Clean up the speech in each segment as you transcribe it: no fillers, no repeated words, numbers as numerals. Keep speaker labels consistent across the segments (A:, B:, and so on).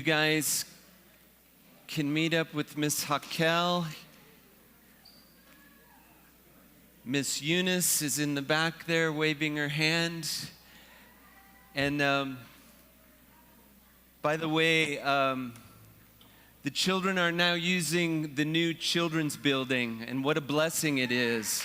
A: You guys can meet up with Miss Hakel. Miss Eunice is in the back there waving her hand. And by the way, the children are now using the new children's building, and what a blessing it is.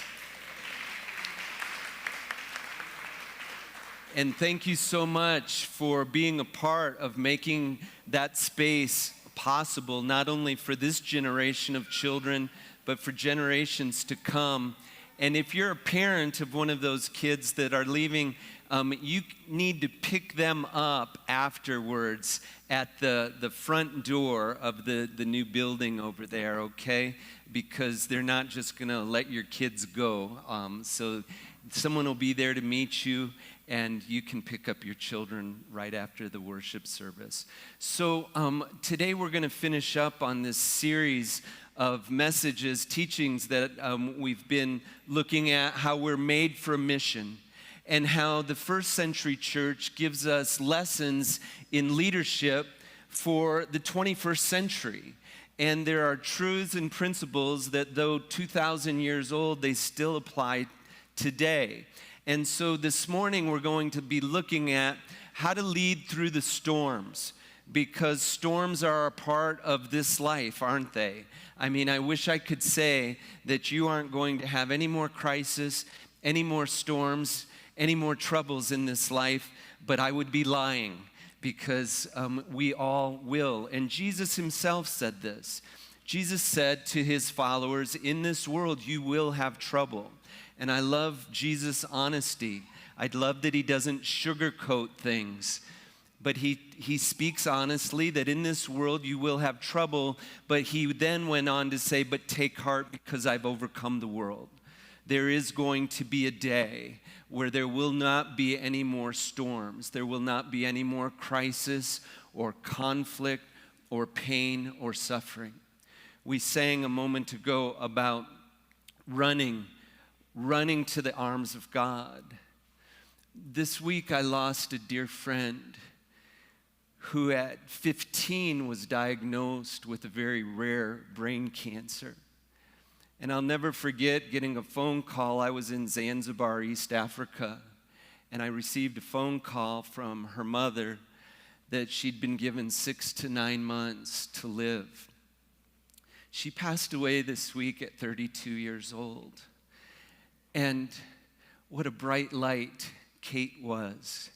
A: And thank you so much for being a part of making that space possible, not only for this generation of children, but for generations to come. And if you're a parent of one of those kids that are leaving, you need to pick them up afterwards at the front door of the new building over there, okay? Because they're not just going to let your kids go. So someone will be there to meet you, and you can pick up your children right after the worship service. So today we're going to finish up on this series of messages, teachings that we've been looking at how we're made for a mission and how the first century church gives us lessons in leadership for the 21st century. And there are truths and principles that though 2,000 years old, they still apply today. And so this morning we're going to be looking at how to lead through the storms, because storms are a part of this life, aren't they? I mean, I wish I could say that you aren't going to have any more crisis, any more storms, any more troubles in this life, but I would be lying, because we all will. And Jesus himself said this. Jesus said to his followers, in this world you will have trouble. And I love Jesus' honesty. I love that he doesn't sugarcoat things. But he speaks honestly that in this world you will have trouble. But he then went on to say, but take heart because I've overcome the world. There is going to be a day where there will not be any more storms. There will not be any more crisis or conflict or pain or suffering. We sang a moment ago about running to the arms of God. This week I lost a dear friend who at 15 was diagnosed with a very rare brain cancer. And I'll never forget getting a phone call. I was in Zanzibar, East Africa, and I received a phone call from her mother that she'd been given 6 to 9 months to live. She passed away this week at 32 years old. And what a bright light Kate was.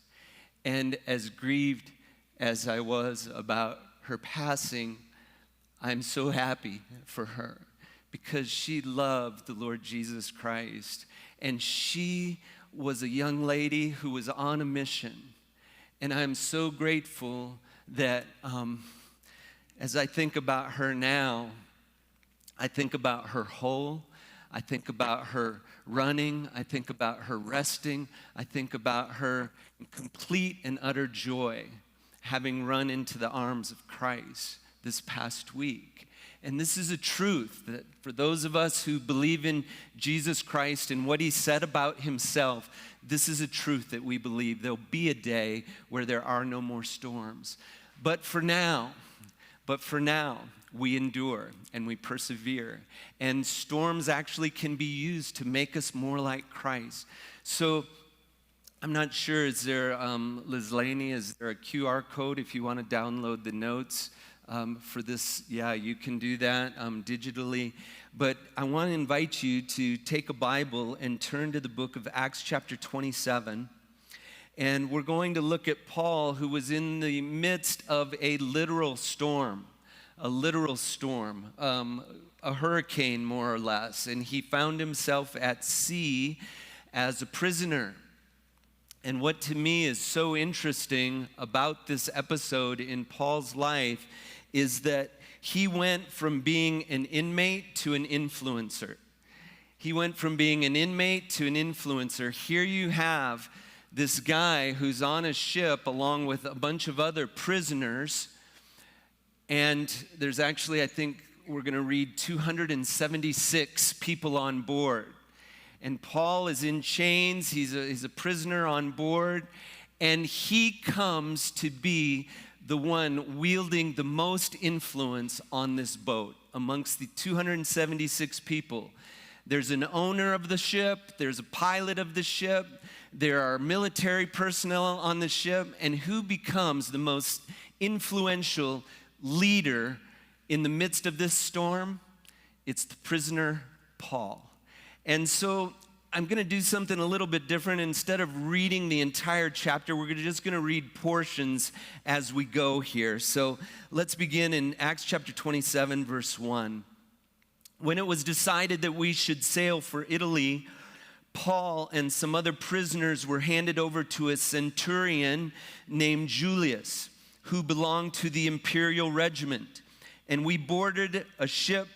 A: And as grieved as I was about her passing, I'm so happy for her because she loved the Lord Jesus Christ. And she was a young lady who was on a mission. And I'm so grateful that as I think about her now, I think about her whole. I think about her running. I think about her resting. I think about her in complete and utter joy, having run into the arms of Christ this past week. And this is a truth that for those of us who believe in Jesus Christ and what he said about himself, this is a truth that we believe. There'll be a day where there are no more storms. But for now, we endure and we persevere. And storms actually can be used to make us more like Christ. So I'm not sure, is there, Liz Laney, is there a QR code if you want to download the notes for this? Yeah, you can do that digitally. But I want to invite you to take a Bible and turn to the book of Acts chapter 27. And we're going to look at Paul, who was in the midst of a literal storm. A hurricane more or less, and he found himself at sea as a prisoner. And what to me is so interesting about this episode in Paul's life is that he went from being an inmate to an influencer. He went from being an inmate to an influencer. Here you have this guy who's on a ship along with a bunch of other prisoners. And there's actually, I think we're going to read 276 people on board. And Paul is in chains. He's a prisoner on board. And he comes to be the one wielding the most influence on this boat amongst the 276 people. There's an owner of the ship, there's a pilot of the ship, there are military personnel on the ship, and who becomes the most influential leader in the midst of this storm? It's the prisoner Paul. And so I'm going to do something a little bit different. Instead of reading the entire chapter, we're just going to read portions as we go here. So let's begin in Acts chapter 27, verse 1. When it was decided that we should sail for Italy, Paul and some other prisoners were handed over to a centurion named Julius, who belonged to the imperial regiment. And we boarded a ship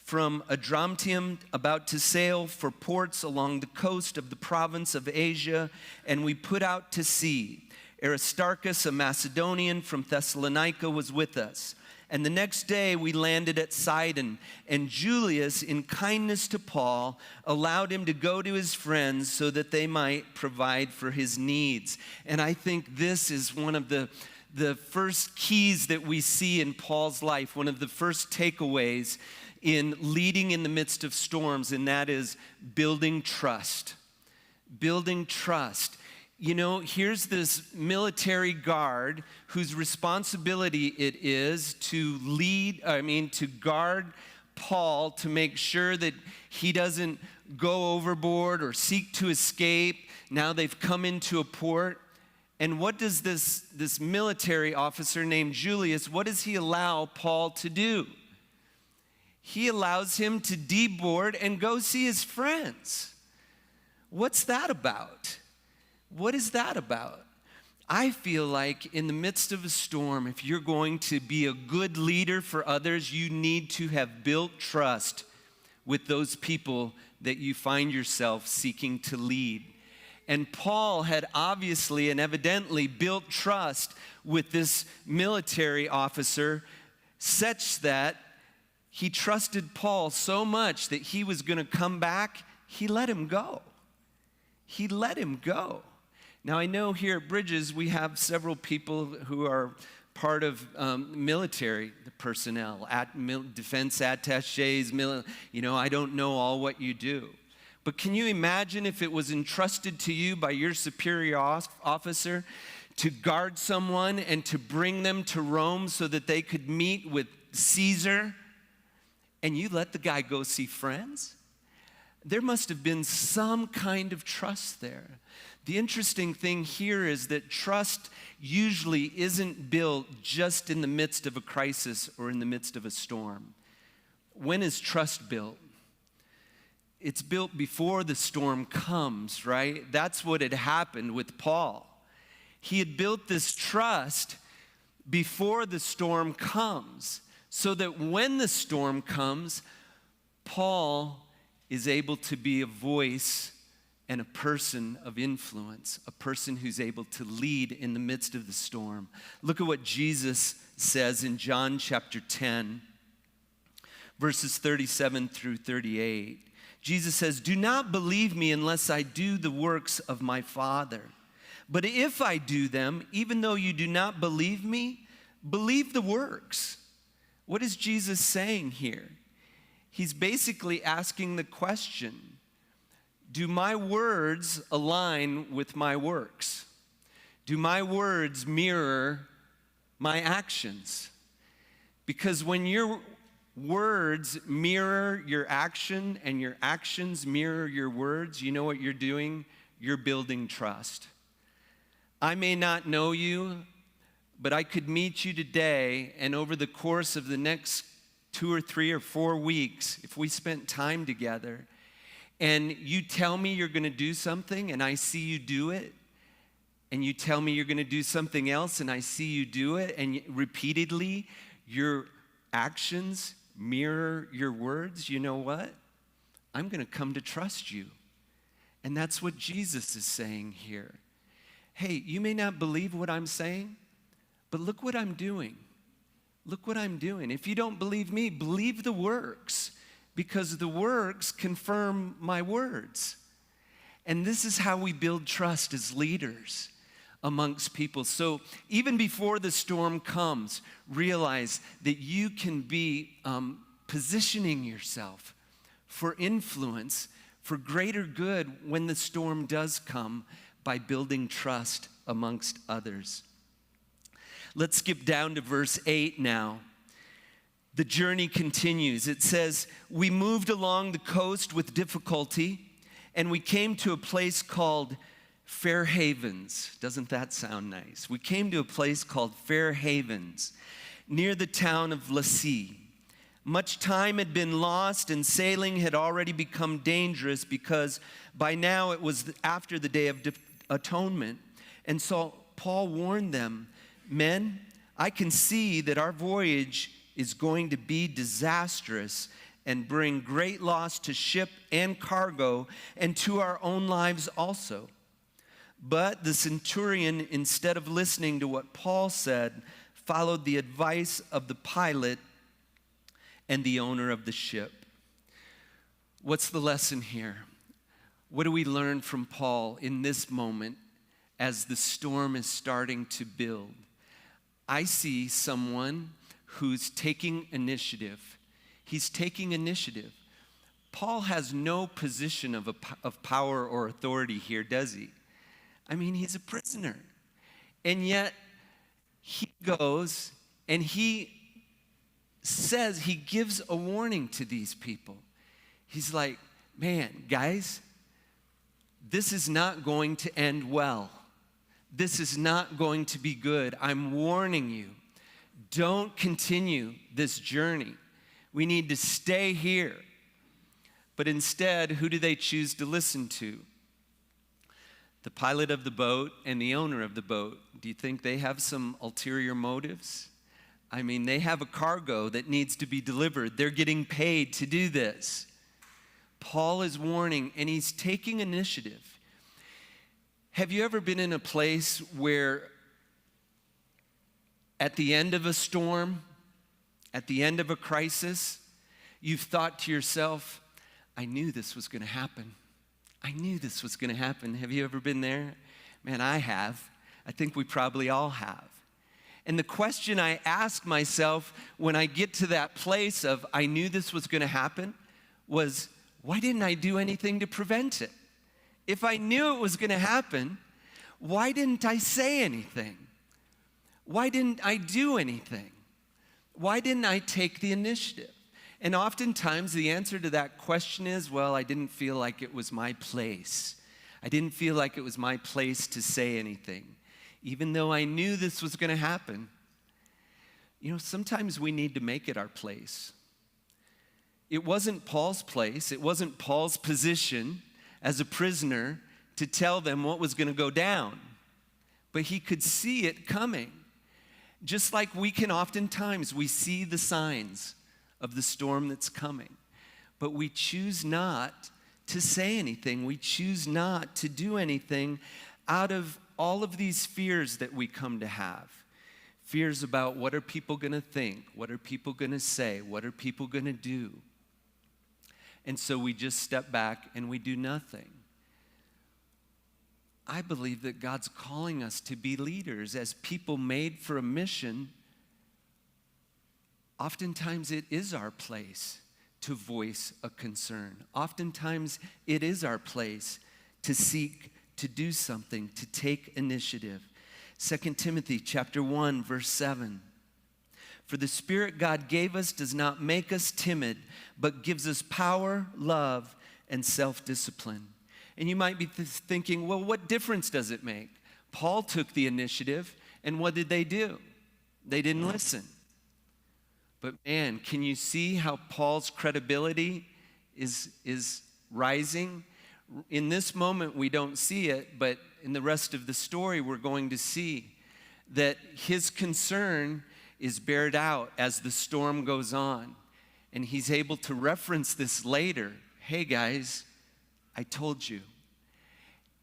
A: from Adramyttium, about to sail for ports along the coast of the province of Asia, and we put out to sea. Aristarchus, a Macedonian from Thessalonica, was with us. And the next day we landed at Sidon, and Julius, in kindness to Paul, allowed him to go to his friends so that they might provide for his needs. And I think this is one of the first keys that we see in Paul's life, one of the first takeaways in leading in the midst of storms, and that is building trust. Building trust. You know, here's this military guard whose responsibility it is to guard Paul, to make sure that he doesn't go overboard or seek to escape. Now they've come into a port. And what does this military officer named Julius, what does he allow Paul to do? He allows him to deboard and go see his friends. What's that about? What is that about? I feel like in the midst of a storm, if you're going to be a good leader for others, you need to have built trust with those people that you find yourself seeking to lead. And Paul had obviously and evidently built trust with this military officer such that he trusted Paul so much that he was going to come back. He let him go. He let him go. Now, I know here at Bridges we have several people who are part of military personnel, defense attaches, I don't know all what you do. But can you imagine if it was entrusted to you by your superior officer to guard someone and to bring them to Rome so that they could meet with Caesar, and you let the guy go see friends? There must have been some kind of trust there. The interesting thing here is that trust usually isn't built just in the midst of a crisis or in the midst of a storm. When is trust built? It's built before the storm comes, right? That's what had happened with Paul. He had built this trust before the storm comes, so that when the storm comes, Paul is able to be a voice and a person of influence, a person who's able to lead in the midst of the storm. Look at what Jesus says in John chapter 10, verses 37 through 38. Jesus says, "Do not believe me unless I do the works of my Father. But if I do them, even though you do not believe me, believe the works." What is Jesus saying here? He's basically asking the question, do my words align with my works? Do my words mirror my actions? Because when your words mirror your action and your actions mirror your words, you know what you're doing? You're building trust. I may not know you, but I could meet you today, and over the course of the next 2 or 3 or 4 weeks, if we spent time together, and you tell me you're going to do something, and I see you do it, and you tell me you're going to do something else, and I see you do it, and repeatedly, your actions mirror your words, you know what? I'm going to come to trust you. And that's what Jesus is saying here. Hey, you may not believe what I'm saying, but look what I'm doing. Look what I'm doing. If you don't believe me, believe the works, because the works confirm my words. And this is how we build trust as leaders. amongst people. So even before the storm comes, realize that you can be positioning yourself for influence, for greater good when the storm does come, by building trust amongst others. Let's skip down to verse 8 now. The journey continues. It says, "We moved along the coast with difficulty, and we came to a place called Fair Havens." Doesn't that sound nice? We came to a place called Fair Havens, near the town of Lasea. Much time had been lost, and sailing had already become dangerous because by now it was after the Day of Atonement. And so Paul warned them, "Men, I can see that our voyage is going to be disastrous and bring great loss to ship and cargo and to our own lives also." But the centurion, instead of listening to what Paul said, followed the advice of the pilot and the owner of the ship. What's the lesson here? What do we learn from Paul in this moment as the storm is starting to build? I see someone who's taking initiative. He's taking initiative. Paul has no position of power or authority here, does he? I mean, he's a prisoner. And yet, he goes and he says, he gives a warning to these people. He's like, "Man, guys, this is not going to end well. This is not going to be good. I'm warning you. Don't continue this journey. We need to stay here." But instead, who do they choose to listen to? The pilot of the boat and the owner of the boat. Do you think they have some ulterior motives? I mean, they have a cargo that needs to be delivered. They're getting paid to do this. Paul is warning, and he's taking initiative. Have you ever been in a place where at the end of a storm, at the end of a crisis, you've thought to yourself, "I knew this was going to happen. I knew this was going to happen." Have you ever been there? Man, I have. I think we probably all have. And the question I ask myself when I get to that place of "I knew this was going to happen" was, why didn't I do anything to prevent it? If I knew it was going to happen, why didn't I say anything? Why didn't I do anything? Why didn't I take the initiative? And oftentimes the answer to that question is, well, I didn't feel like it was my place. I didn't feel like it was my place to say anything, even though I knew this was going to happen. You know, sometimes we need to make it our place. It wasn't Paul's place. It wasn't Paul's position as a prisoner to tell them what was going to go down. But he could see it coming. Just like we can oftentimes, we see the signs of the storm that's coming. But we choose not to say anything. We choose not to do anything out of all of these fears that we come to have. Fears about what are people going to think? What are people going to say? What are people going to do? And so we just step back and we do nothing. I believe that God's calling us to be leaders as people made for a mission. Oftentimes it is our place to voice a concern. Oftentimes it is our place to seek to do something, to take initiative. 2 Timothy chapter 1, verse 7. "For the Spirit God gave us does not make us timid, but gives us power, love, and self-discipline." And you might be thinking, well, what difference does it make? Paul took the initiative, and what did they do? They didn't listen. But man, can you see how Paul's credibility is rising? In this moment, we don't see it, but in the rest of the story, we're going to see that his concern is bared out as the storm goes on. And he's able to reference this later. Hey guys, I told you.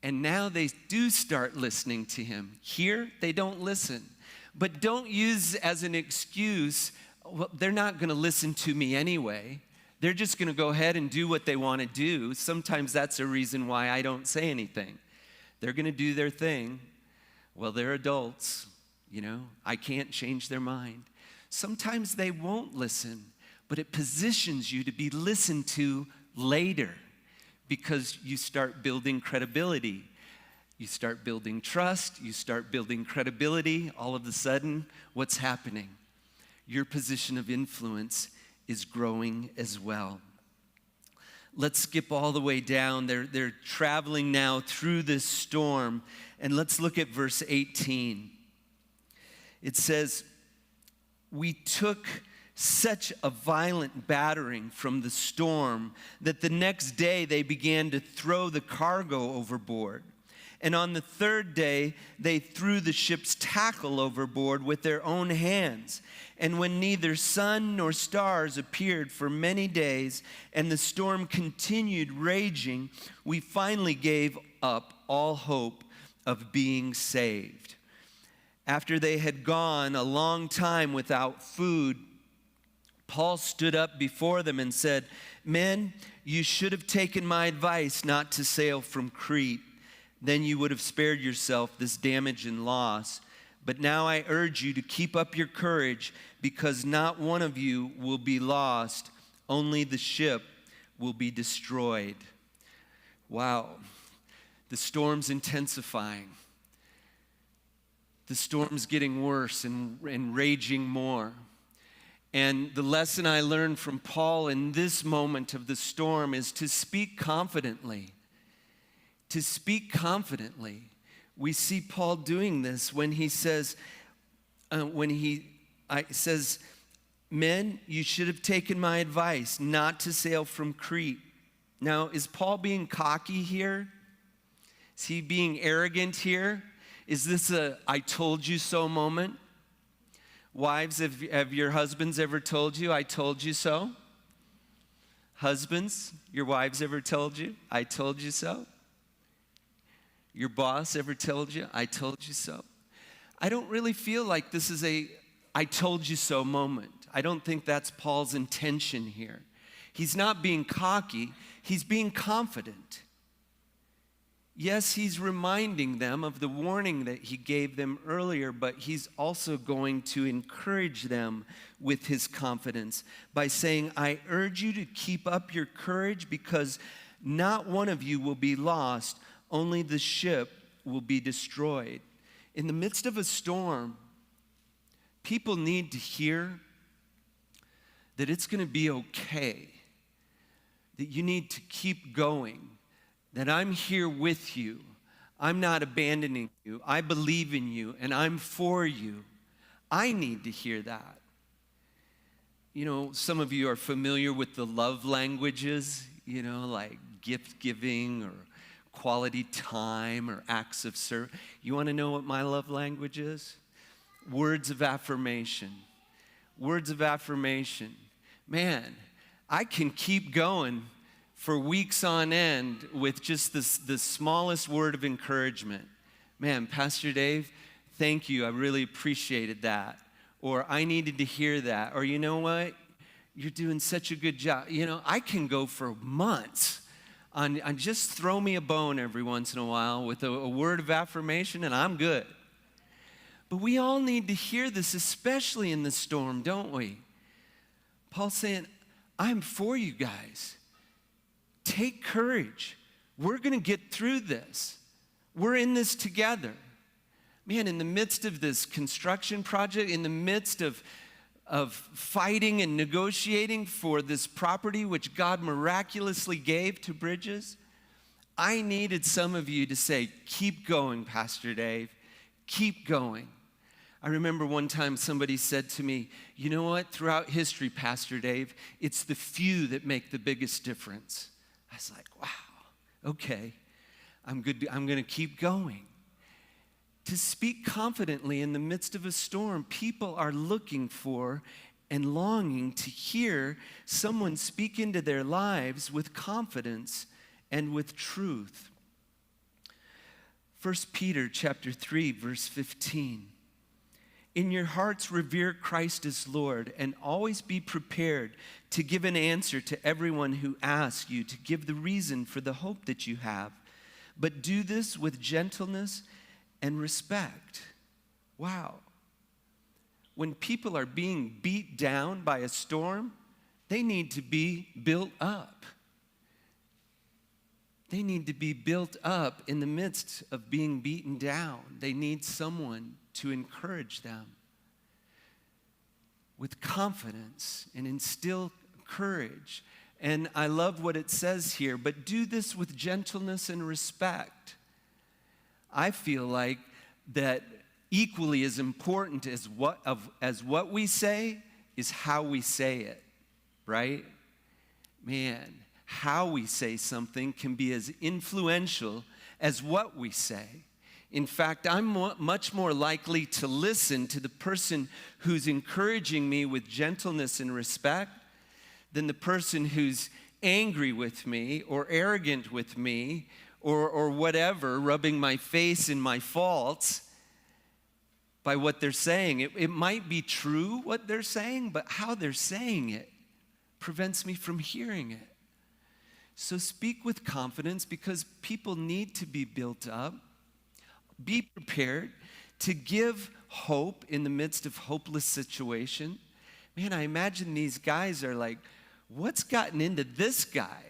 A: And now they do start listening to him. Here, they don't listen. But don't use as an excuse, well, they're not going to listen to me anyway. They're just going to go ahead and do what they want to do. Sometimes that's a reason why I don't say anything. They're going to do their thing. Well, they're adults, I can't change their mind. Sometimes they won't listen, but it positions you to be listened to later because you start building credibility. You start building trust, you start building credibility. All of a sudden, what's happening? Your position of influence is growing as well. Let's skip all the way down. They're traveling now through this storm, and let's look at verse 18. It says, "We took such a violent battering from the storm that the next day they began to throw the cargo overboard. And on the third day, they threw the ship's tackle overboard with their own hands. And when neither sun nor stars appeared for many days, and the storm continued raging, we finally gave up all hope of being saved." After they had gone a long time without food, Paul stood up before them and said, "Men, you should have taken my advice not to sail from Crete. Then you would have spared yourself this damage and loss. But now I urge you to keep up your courage, because not one of you will be lost, only the ship will be destroyed." Wow. The storm's intensifying. The storm's getting worse and raging more. And the lesson I learned from Paul in this moment of the storm is to speak confidently. To speak confidently. We see Paul doing this when he says, "Men, you should have taken my advice not to sail from Crete." Now, is Paul being cocky here? Is he being arrogant here? Is this a "I told you so" moment? Wives, have your husbands ever told you, "I told you so"? Husbands, your wives ever told you, "I told you so"? Your boss ever told you, "I told you so"? I don't really feel like this is a "I told you so" moment. I don't think that's Paul's intention here. He's not being cocky, he's being confident. Yes, he's reminding them of the warning that he gave them earlier, but he's also going to encourage them with his confidence by saying, "I urge you to keep up your courage, because not one of you will be lost, only the ship will be destroyed." In the midst of a storm, people need to hear that it's going to be okay, that you need to keep going, that I'm here with you. I'm not abandoning you. I believe in you, and I'm for you. I need to hear that. Some of you are familiar with the love languages, like gift giving or quality time or acts of service. You want to know what my love language is? Words of affirmation. Words of affirmation. Man, I can keep going for weeks on end with just the smallest word of encouragement. Man, Pastor Dave, thank you. I really appreciated that. Or I needed to hear that. Or you know what? You're doing such a good job. I can go for months on just throw me a bone every once in a while with a word of affirmation, and I'm good. But we all need to hear this, especially in the storm, don't we? Paul's saying, "I'm for you guys. Take courage. We're going to get through this. We're in this together." Man, in the midst of this construction project, in the midst of fighting and negotiating for this property which God miraculously gave to Bridges, I needed some of you to say, "Keep going, Pastor Dave. Keep going." I remember one time somebody said to me, "You know what? Throughout history, Pastor Dave, it's the few that make the biggest difference." I was like, wow, okay, I'm good. I'm going to keep going. To speak confidently in the midst of a storm, people are looking for and longing to hear someone speak into their lives with confidence and with truth. 1 Peter chapter 3, verse 15. "In your hearts revere Christ as Lord, and always be prepared to give an answer to everyone who asks you to give the reason for the hope that you have. But do this with gentleness and respect. Wow. When people are being beat down by a storm, they need to be built up. They need to be built up in the midst of being beaten down. They need someone to encourage them with confidence and instill courage. And I love what it says here, but do this with gentleness and respect. I feel like that equally as important as what we say is how we say it, right? Man, how we say something can be as influential as what we say. In fact, I'm much more likely to listen to the person who's encouraging me with gentleness and respect than the person who's angry with me or arrogant with me or whatever, rubbing my face in my faults by what they're saying. It might be true what they're saying, but how they're saying it prevents me from hearing it. So speak with confidence because people need to be built up. Be prepared to give hope in the midst of hopeless situation. Man, I imagine these guys are like, what's gotten into this guy?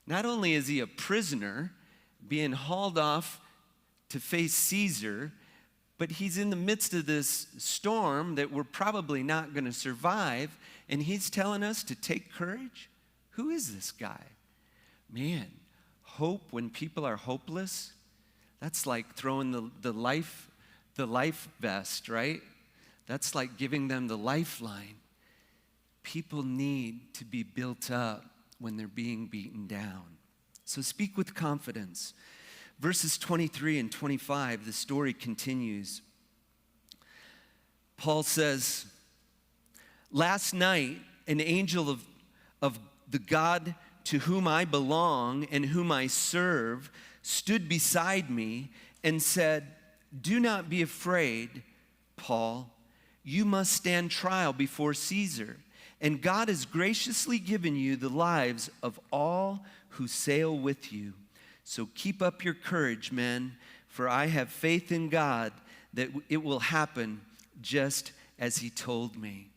A: Not only is he a prisoner being hauled off to face Caesar, but he's in the midst of this storm that we're probably not going to survive, and he's telling us to take courage? Who is this guy? Man, hope when people are hopeless, that's like throwing the life vest, right? That's like giving them the lifeline. People need to be built up when they're being beaten down. So speak with confidence. Verses 23 and 25, the story continues. Paul says, last night, an angel of the God to whom I belong and whom I serve stood beside me and said, do not be afraid, Paul. You must stand trial before Caesar. And God has graciously given you the lives of all who sail with you. So keep up your courage, men, for I have faith in God that it will happen just as he told me.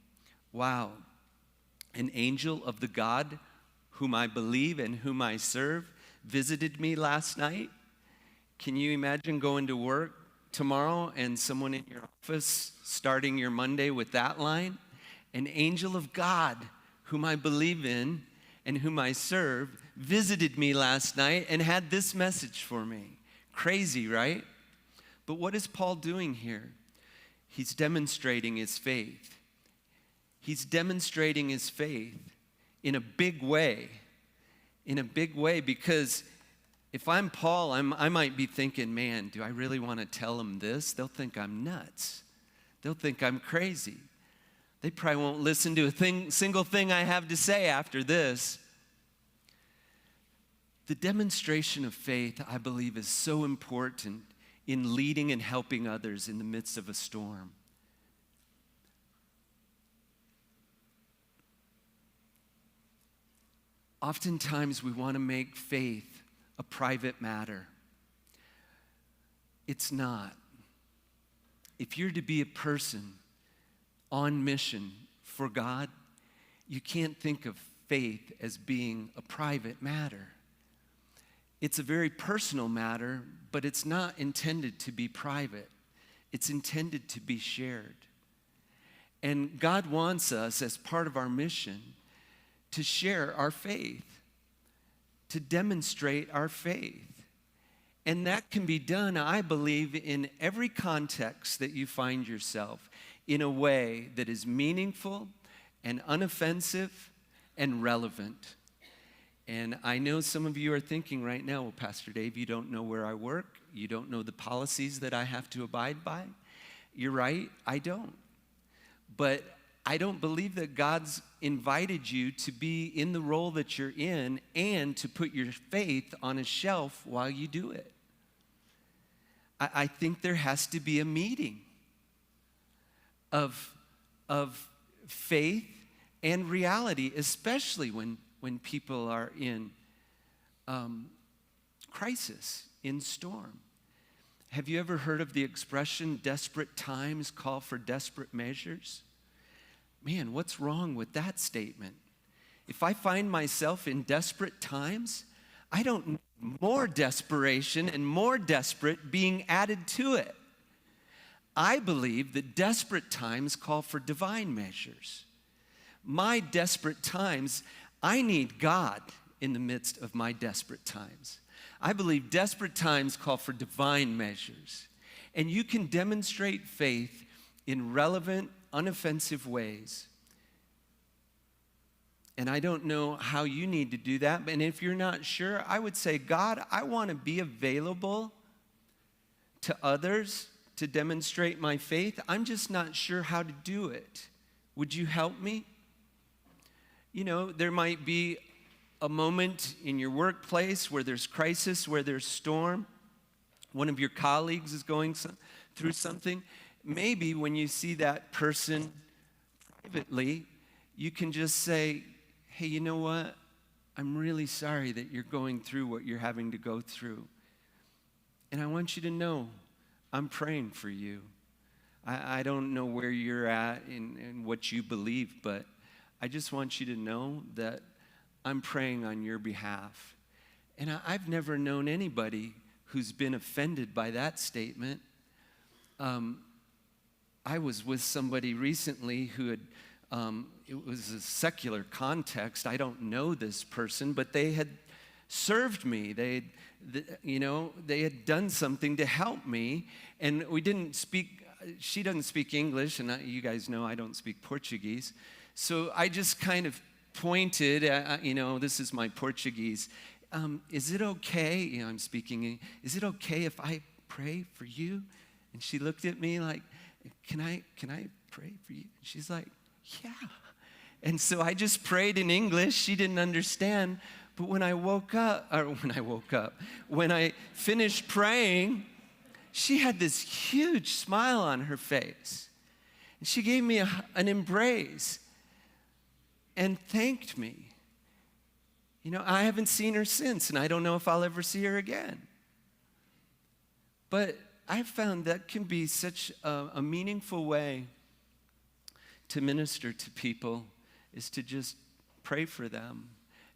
A: Wow. An angel of the God whom I believe and whom I serve visited me last night. Can you imagine going to work tomorrow and someone in your office starting your Monday with that line? An angel of God whom I believe in and whom I serve visited me last night and had this message for me. Crazy, right? But what is Paul doing here? He's demonstrating his faith. He's demonstrating his faith in a big way. In a big way, because if I'm Paul, I might be thinking, man, do I really want to tell them this? They'll think I'm nuts. They'll think I'm crazy. They probably won't listen to a single thing I have to say after this. The demonstration of faith, I believe, is so important in leading and helping others in the midst of a storm. Oftentimes, we want to make faith a private matter. It's not. If you're to be a person on mission for God, you can't think of faith as being a private matter. It's a very personal matter, but it's not intended to be private. It's intended to be shared. And God wants us, as part of our mission, to share our faith, to demonstrate our faith. And that can be done, I believe, in every context that you find yourself, in a way that is meaningful and unoffensive and relevant. And I know some of you are thinking right now, well, Pastor Dave, you don't know where I work. You don't know the policies that I have to abide by. You're right, I don't. But I don't believe that God's invited you to be in the role that you're in and to put your faith on a shelf while you do it. I think there has to be a meeting of faith and reality, especially when people are in crisis, in storm. Have you ever heard of the expression, desperate times call for desperate measures? Man, what's wrong with that statement? If I find myself in desperate times, I don't need more desperation and more desperate being added to it. I believe that desperate times call for divine measures. My desperate times, I need God in the midst of my desperate times. I believe desperate times call for divine measures. And you can demonstrate faith in relevant, unoffensive ways. And I don't know how you need to do that. And if you're not sure, I would say, God, I want to be available to others to demonstrate my faith. I'm just not sure how to do it. Would you help me? You know, there might be a moment in your workplace where there's crisis, where there's storm. One of your colleagues is going through something. Maybe when you see that person privately, you can just say, hey, you know what? I'm really sorry that you're going through what you're having to go through. And I want you to know, I'm praying for you. I don't know where you're at and what you believe, but I just want you to know that I'm praying on your behalf. And I've never known anybody who's been offended by that statement. I was with somebody recently who had, it was a secular context. I don't know this person, but they had served me. They had done something to help me, and we didn't speak. She doesn't speak English, and you guys know I don't speak Portuguese. So I just kind of pointed, this is my Portuguese. Is it okay? I'm speaking. Is it okay if I pray for you? And she looked at me like, can I pray for you? And she's like, yeah. And so I just prayed in English. She didn't understand. But when I finished praying, she had this huge smile on her face. And she gave me an embrace and thanked me. You know, I haven't seen her since, and I don't know if I'll ever see her again. But I found that can be such a meaningful way to minister to people, is to just pray for them.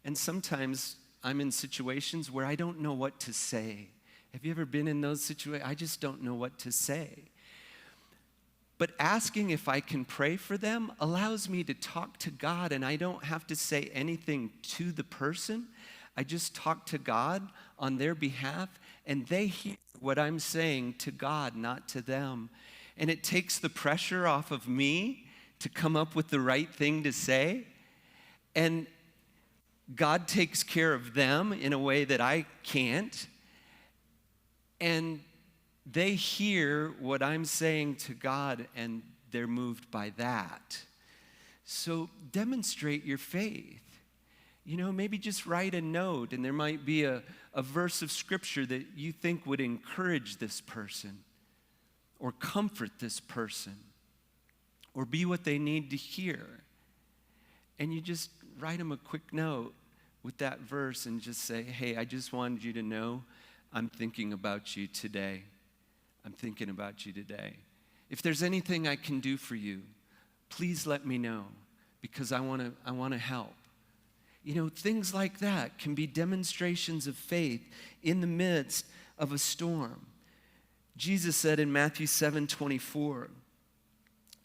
A: And sometimes I'm in situations where I don't know what to say. Have you ever been in those situations? I just don't know what to say. But asking if I can pray for them allows me to talk to God, and I don't have to say anything to the person. I just talk to God on their behalf, and they hear what I'm saying to God, not to them. And it takes the pressure off of me to come up with the right thing to say. And God takes care of them in a way that I can't. And they hear what I'm saying to God, and they're moved by that. So demonstrate your faith. You know, maybe just write a note, and there might be a verse of scripture that you think would encourage this person or comfort this person or be what they need to hear. And you just write them a quick note with that verse and just say, hey, I just wanted you to know I'm thinking about you today. I'm thinking about you today. If there's anything I can do for you, please let me know, because I want to help. You know, things like that can be demonstrations of faith in the midst of a storm. Jesus said in Matthew 7:24,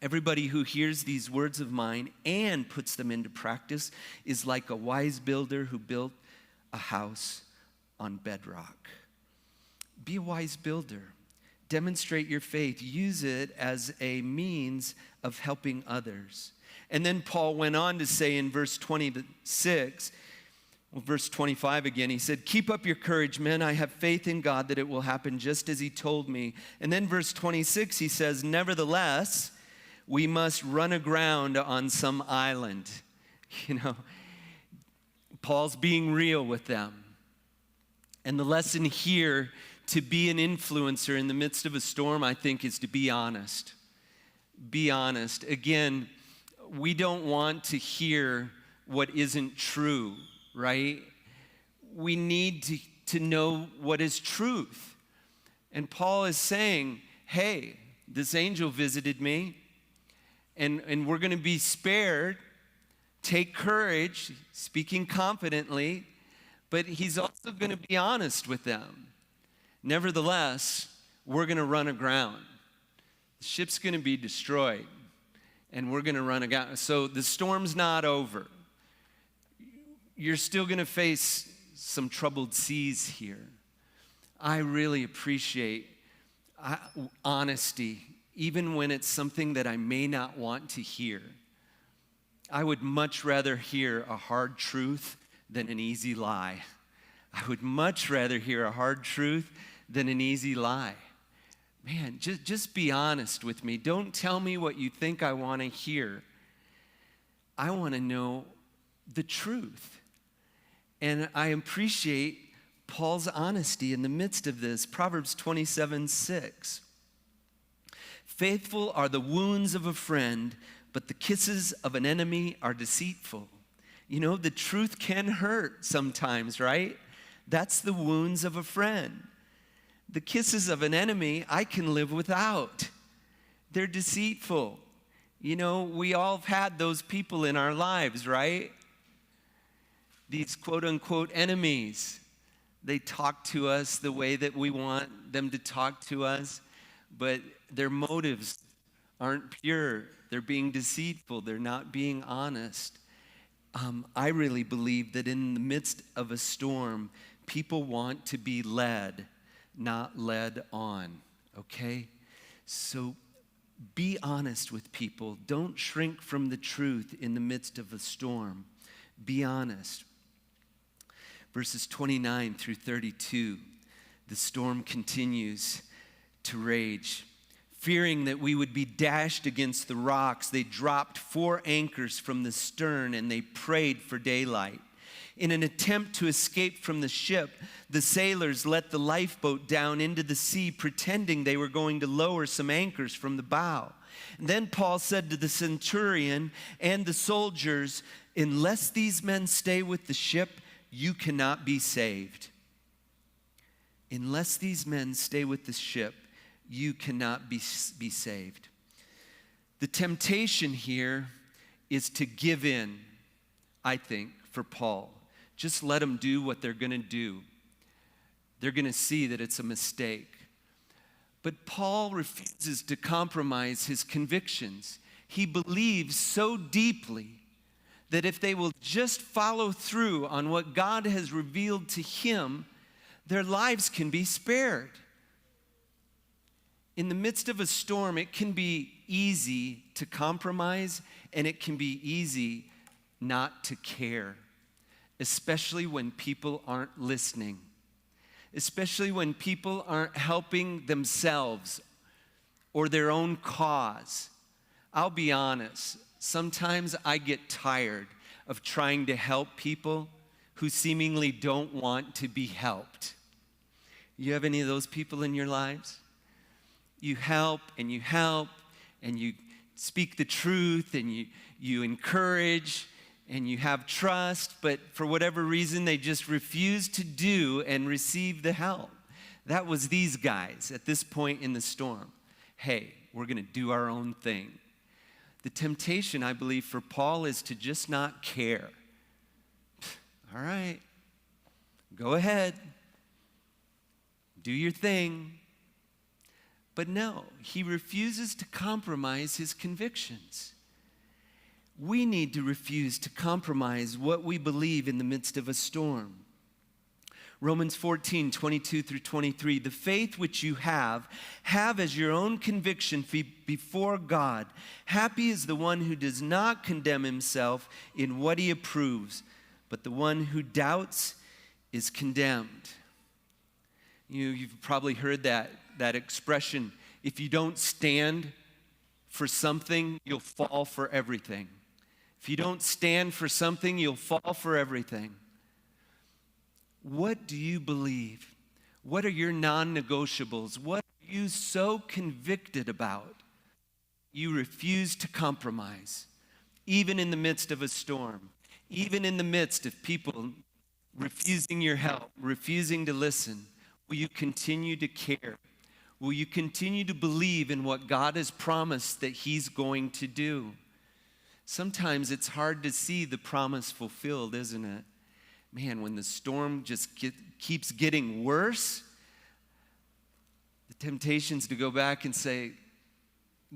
A: everybody who hears these words of mine and puts them into practice is like a wise builder who built a house on bedrock. Be a wise builder. Demonstrate your faith. Use it as a means of helping others. And then Paul went on to say in verse 26, verse 25 again, he said, keep up your courage, men. I have faith in God that it will happen just as he told me. And then verse 26, he says, nevertheless, we must run aground on some island. You know, Paul's being real with them. And the lesson here to be an influencer in the midst of a storm, I think, is to be honest. Be honest. Again, we don't want to hear what isn't true, right? We need to know what is truth. And Paul is saying, hey, this angel visited me, and we're going to be spared. Take courage, speaking confidently, but he's also going to be honest with them. Nevertheless, we're going to run aground. The ship's going to be destroyed, and we're going to run aground. So the storm's not over. You're still going to face some troubled seas here. I really appreciate honesty, even when it's something that I may not want to hear. I would much rather hear a hard truth than an easy lie. I would much rather hear a hard truth than an easy lie. Man, just be honest with me. Don't tell me what you think I want to hear. I want to know the truth. And I appreciate Paul's honesty in the midst of this. Proverbs 27:6. Faithful are the wounds of a friend, but the kisses of an enemy are deceitful. You know, the truth can hurt sometimes, right? That's the wounds of a friend. The kisses of an enemy, I can live without. They're deceitful. You know, we all have had those people in our lives, right? These quote-unquote enemies. They talk to us the way that we want them to talk to us, but their motives aren't pure. They're being deceitful. They're not being honest. I really believe that in the midst of a storm, people want to be led, not led on, okay? So be honest with people. Don't shrink from the truth in the midst of a storm. Be honest. Verses 29 through 32, the storm continues to rage. Fearing that we would be dashed against the rocks, they dropped 4 anchors from the stern and they prayed for daylight. In an attempt to escape from the ship, the sailors let the lifeboat down into the sea, pretending they were going to lower some anchors from the bow. And then Paul said to the centurion and the soldiers, "Unless these men stay with the ship, you cannot be saved." Unless these men stay with the ship, you cannot be saved. The temptation here is to give in, I think, for Paul. Just let them do what they're going to do. They're going to see that it's a mistake. But Paul refuses to compromise his convictions. He believes so deeply that if they will just follow through on what God has revealed to him, their lives can be spared. In the midst of a storm, it can be easy to compromise, and it can be easy not to care, especially when people aren't listening, especially when people aren't helping themselves or their own cause. I'll be honest, sometimes I get tired of trying to help people who seemingly don't want to be helped. You have any of those people in your lives? You help and you speak the truth and you encourage and you have trust, but for whatever reason, they just refuse to do and receive the help. That was these guys at this point in the storm. Hey, we're going to do our own thing. The temptation, I believe, for Paul is to just not care. All right, go ahead. Do your thing. But no, he refuses to compromise his convictions. We need to refuse to compromise what we believe in the midst of a storm. Romans 14:22 through 23, the faith which you have as your own conviction before God. Happy is the one who does not condemn himself in what he approves, but the one who doubts is condemned. You've probably heard that expression, if you don't stand for something, you'll fall for everything. If you don't stand for something, you'll fall for everything. What do you believe? What are your non-negotiables? What are you so convicted about? You refuse to compromise, even in the midst of a storm, even in the midst of people refusing your help, refusing to listen. Will you continue to care? Will you continue to believe in what God has promised that He's going to do? Sometimes it's hard to see the promise fulfilled, isn't it? Man, when the storm just keeps getting worse, the temptation's to go back and say,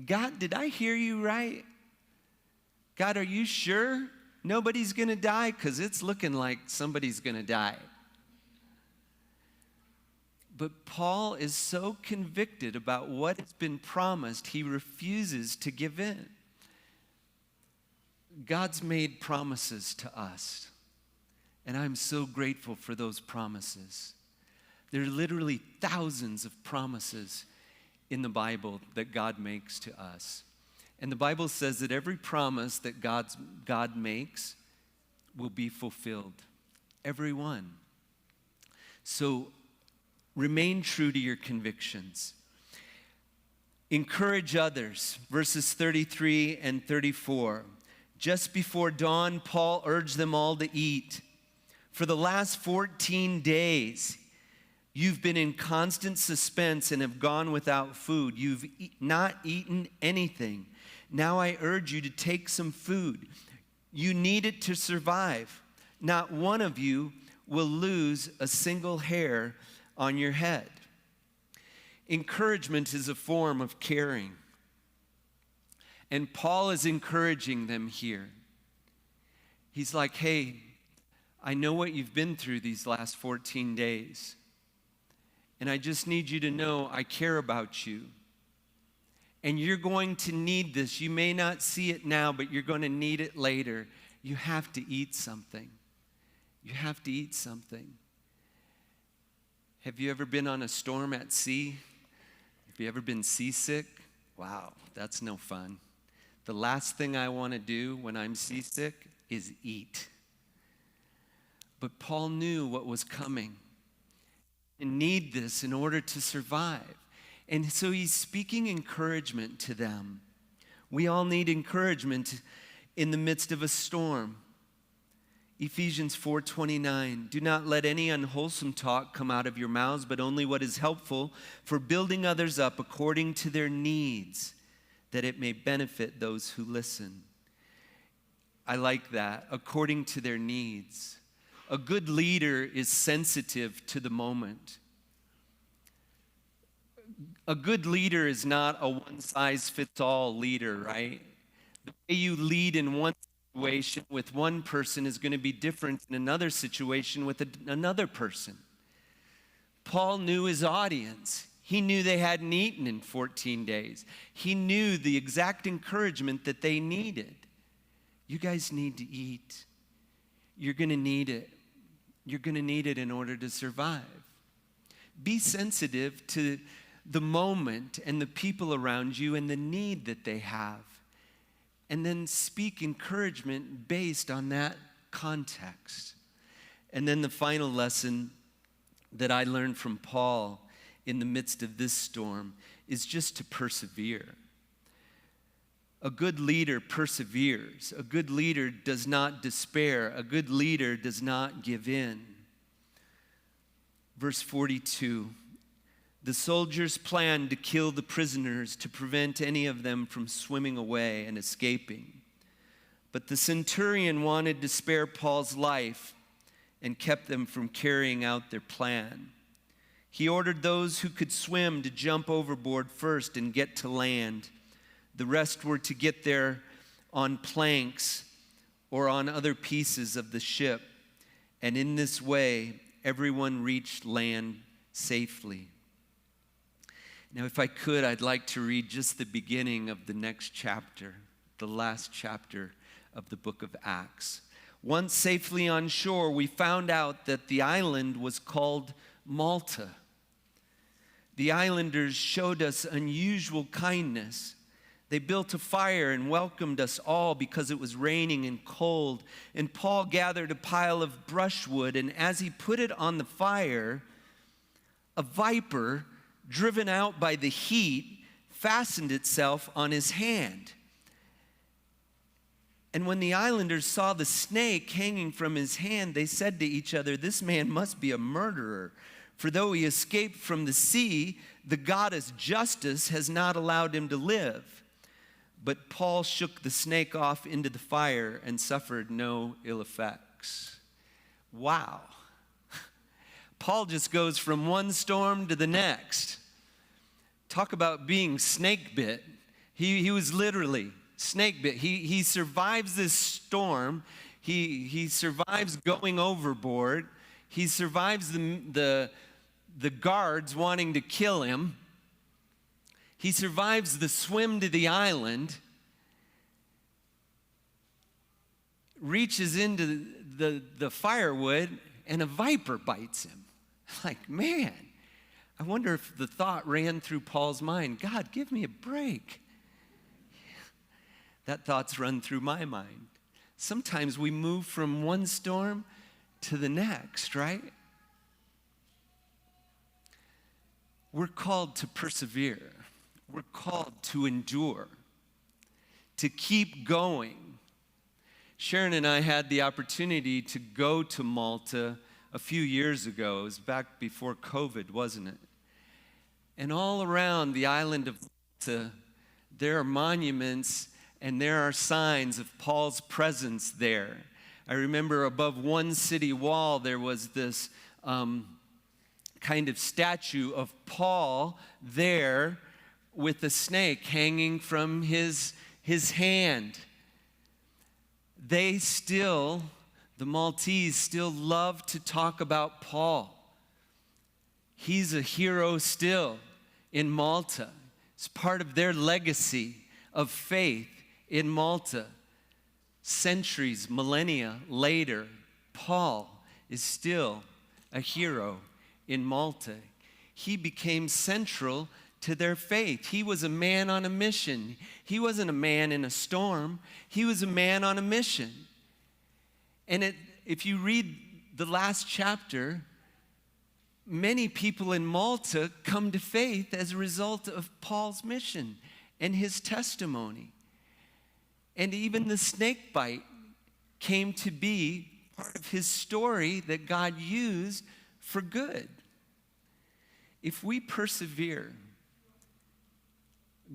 A: God, did I hear you right? God, are you sure nobody's going to die? Because it's looking like somebody's going to die. But Paul is so convicted about what has been promised, he refuses to give in. God's made promises to us, and I'm so grateful for those promises. There are literally thousands of promises in the Bible that God makes to us. And the Bible says that every promise that God makes will be fulfilled. Every one. So remain true to your convictions. Encourage others. Verses 33 and 34. Just before dawn, Paul urged them all to eat. For the last 14 days, you've been in constant suspense and have gone without food. You've not eaten anything. Now I urge you to take some food. You need it to survive. Not one of you will lose a single hair on your head. Encouragement is a form of caring. And Paul is encouraging them here. He's like, hey, I know what you've been through these last 14 days. And I just need you to know I care about you. And you're going to need this. You may not see it now, but you're going to need it later. You have to eat something. You have to eat something. Have you ever been on a storm at sea? Have you ever been seasick? Wow, that's no fun. The last thing I want to do when I'm seasick is eat. But Paul knew what was coming and need this in order to survive. And so he's speaking encouragement to them. We all need encouragement in the midst of a storm. Ephesians 4:29, do not let any unwholesome talk come out of your mouths, but only what is helpful for building others up according to their needs, that it may benefit those who listen. I like that, according to their needs. A good leader is sensitive to the moment. A good leader is not a one-size-fits-all leader, right? The way you lead in one situation with one person is going to be different in another situation with another person. Paul knew his audience. He knew they hadn't eaten in 14 days. He knew the exact encouragement that they needed. You guys need to eat. You're going to need it. You're going to need it in order to survive. Be sensitive to the moment and the people around you and the need that they have. And then speak encouragement based on that context. And then the final lesson that I learned from Paul in the midst of this storm is just to persevere. A good leader perseveres. A good leader does not despair. A good leader does not give in. Verse 42. The soldiers planned to kill the prisoners to prevent any of them from swimming away and escaping. But the centurion wanted to spare Paul's life and kept them from carrying out their plan. He ordered those who could swim to jump overboard first and get to land. The rest were to get there on planks or on other pieces of the ship. And in this way, everyone reached land safely. Now, if I could, I'd like to read just the beginning of the next chapter, the last chapter of the book of Acts. Once safely on shore, we found out that the island was called Malta. The islanders showed us unusual kindness. They built a fire and welcomed us all because it was raining and cold. And Paul gathered a pile of brushwood, and as he put it on the fire, a viper, driven out by the heat, fastened itself on his hand. And when the islanders saw the snake hanging from his hand, they said to each other, "This man must be a murderer, For though he escaped from the sea, the goddess Justice has not allowed him to live. But Paul shook the snake off into the fire and suffered no ill effects. Wow. Paul just goes from one storm to the next. Talk about being snake bit. He was literally snake bit. He survives this storm. He survives going overboard. He survives the guards wanting to kill him. He survives the swim to the island, reaches into the firewood, and a viper bites him. Like, man, I wonder if the thought ran through Paul's mind, God, give me a break. That thought's run through my mind. Sometimes we move from one storm to the next, right? We're called to persevere. We're called to endure, to keep going. Sharon and I had the opportunity to go to Malta a few years ago. It was back before COVID, wasn't it? And all around the island of Malta, there are monuments and there are signs of Paul's presence there. I remember above one city wall, there was this kind of statue of Paul there with a snake hanging from his hand. The Maltese still love to talk about Paul. He's a hero still in Malta. It's part of their legacy of faith in Malta. Centuries, millennia later, Paul is still a hero in Malta. He became central to their faith. He was a man on a mission. He wasn't a man in a storm. He was a man on a mission. And if you read the last chapter, many people in Malta come to faith as a result of Paul's mission and his testimony. And even the snake bite came to be part of his story that God used for good. If we persevere,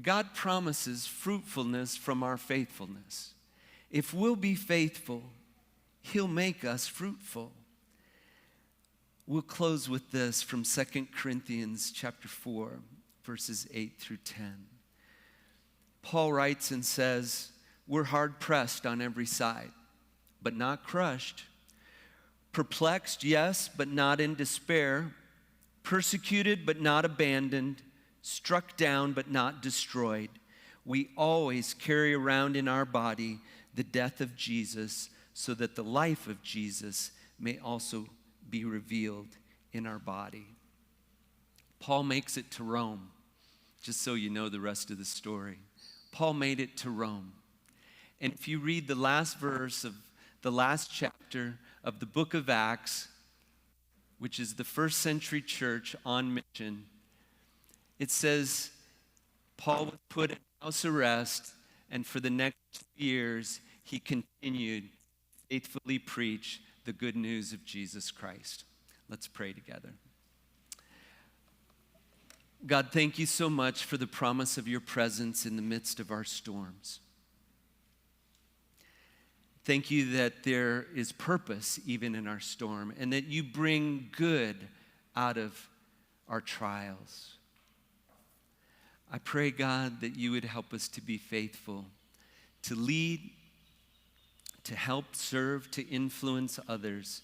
A: God promises fruitfulness from our faithfulness. If we'll be faithful, He'll make us fruitful. We'll close with this from 2 Corinthians chapter 4, verses 8 through 10. Paul writes and says, we're hard pressed on every side, but not crushed. Perplexed, yes, but not in despair. Persecuted, but not abandoned. Struck down, but not destroyed. We always carry around in our body the death of Jesus, so that the life of Jesus may also be revealed in our body. Paul makes it to Rome, just so you know the rest of the story. Paul made it to Rome. And if you read the last verse of the last chapter of the book of Acts, which is the first century church on mission, it says Paul was put in house arrest, and for the next 2 years he continued to faithfully preach the good news of Jesus Christ. Let's pray together. God, thank you so much for the promise of your presence in the midst of our storms. Thank you that there is purpose even in our storm, and that you bring good out of our trials. I pray, God, that you would help us to be faithful, to lead, to help serve, to influence others,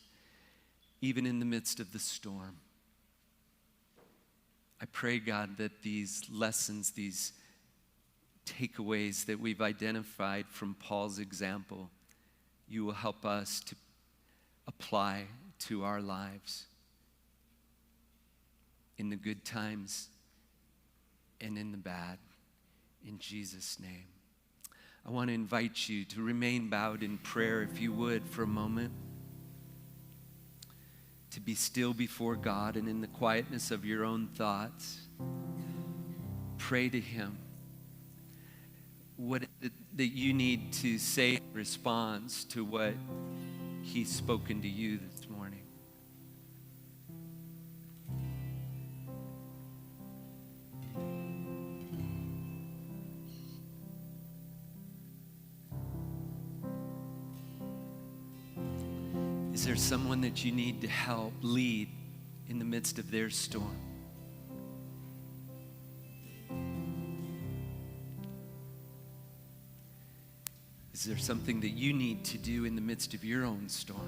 A: even in the midst of the storm. I pray, God, that these lessons, these takeaways that we've identified from Paul's example, you will help us to apply to our lives in the good times and in the bad. In Jesus' name. I want to invite you to remain bowed in prayer, if you would, for a moment. To be still before God and in the quietness of your own thoughts. Pray to Him. What is it that you need to say in response to what He's spoken to you this morning? Is there someone that you need to help lead in the midst of their storm? Is there something that you need to do in the midst of your own storm?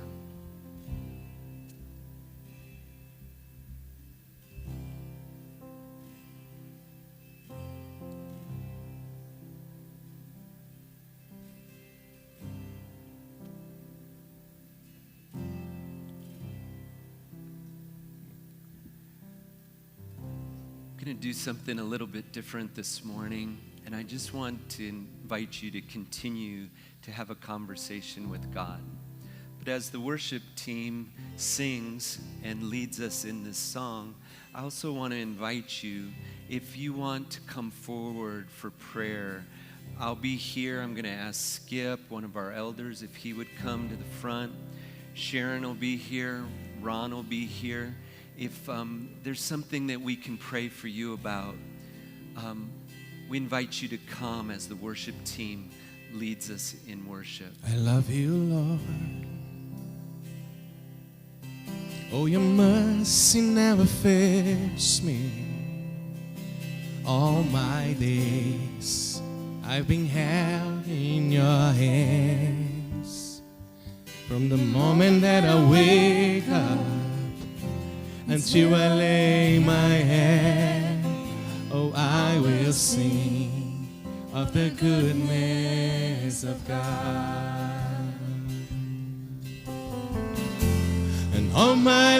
A: I'm going to do something a little bit different this morning, and I just want to invite you to continue to have a conversation with God. But as the worship team sings and leads us in this song, I also want to invite you, if you want to come forward for prayer, I'll be here. I'm going to ask Skip, one of our elders, if he would come to the front. Sharon will be here. Ron will be here. If there's something that we can pray for you about, we invite you to come as the worship team leads us in worship.
B: I love you, Lord. Oh, your mercy never fails me. All my days I've been held in your hands. From the moment that I wake up until I lay my head, oh, I will sing of the goodness of God. And all my